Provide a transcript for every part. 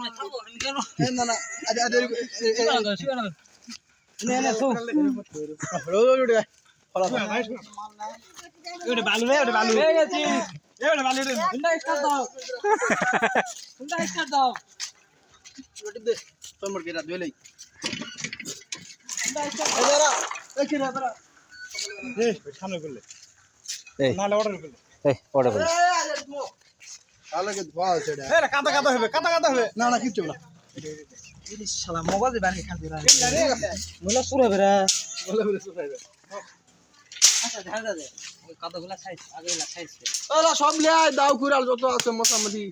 না না সামনে করলে কাদা কাদা হবে কাদা কাদা হবে না না কিচ্ছু না শালা মোবাইল বানিয়ে খাবি রে মোলা শুরু হবে রে মোলা শুরু হবে আচ্ছা ধান দে ওই কতগুলা সাইজ আগেলা সাইজ ওলা সব লিয়া দাও কুড়াল যত আছে মোটামুটি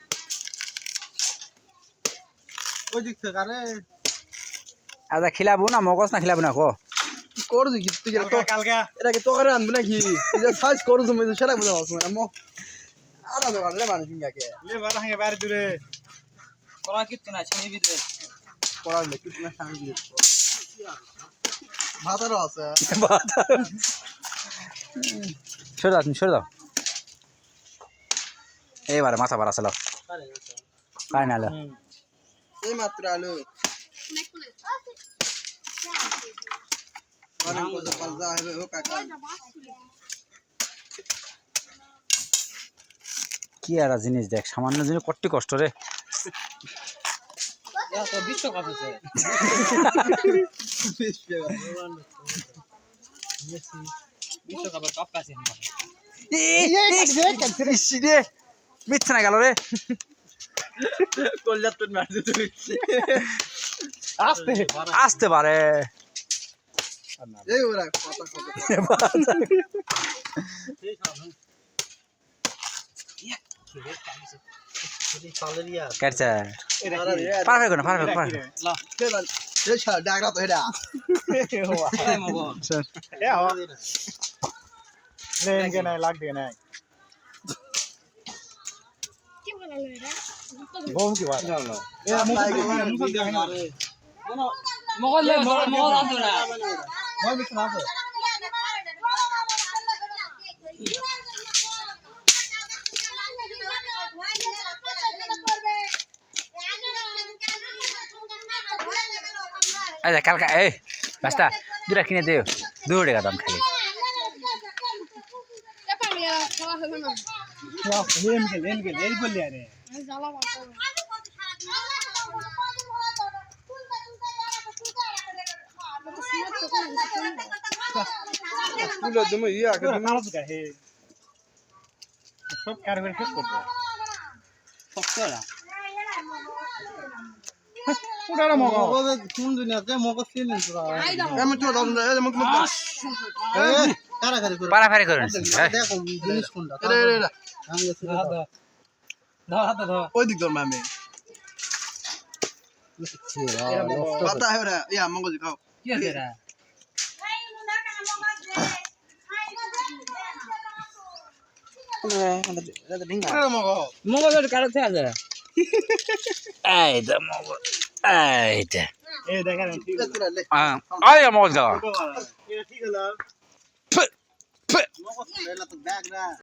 ওই দিক থেকে আরে আদা খিলাবো না মগজ না খিলাবো না কো কোর দি তুই তো কালকা এটা কি তো করে আনবি নাকি তুই সাইজ করছ মই সেটা বুঝা পারছ না মো আদা দোকান রে মানুষ ইঙ্গাকে লে বাড়া হাঙ্গে বাইরে দূরে করা কিচ্ছু না ছানি ভিতরে পড়ার লে কিছু না সামনে দিয়ে ভাতারও আছে সরে দাও এবারে মাথা বাড়া চালাও কাই না এই মাত্র আলো অনেক কথা পাল্টা হবে ও কাকা কি আর জিনিস দেখ সামান্য জিনিস কত কষ্ট রে তো বিশ্বকাপ আছে বিশ্বকাপের কাপ কাছে মিথ্যা না গেল রে কলজাত তো মারতে তুই আস্তে আসতে পারে এই ওরা কথা কথা কাটছে পারফেক্ট কোন পারফেক্ট লা কেন এই শালা ডাগরা তো এটা এই মগো স্যার এ হাওয়া লেন কে নাই লাগ দে নাই কি বলা রে বম কি বাত না এ মুখ দেখ না রে মগল লে মগল আতো না মগল বিছ না আছে আচ্ছা কালকা এই বাস্তা দুটা কিনে দিও 2 টাকা দাম খালি লেন কে এই বললি আরে তুলো তুমি ইয়া কে তুমি নাচ গা হে সব কারবার শেষ করবে সব করা পুরানো মগজ কোন দুনিয়াতে মগজ চিনেন তোরা আমি তো দাম দে মগ মগ এই কারাকারি করে পারাফারি করুন দেখো জিনিস কোনটা আমি আছে দাও ওই দিক দর মামে পাতা है रे या মগজ খাও কি আছে রে মগজ কাটতে আছে এই দা মগজ এই দা এই দেখেন ঠিক আছে লে আয় মগজ দাও এটা ঠিক হলো মগজ লেলা তো ব্যাগ না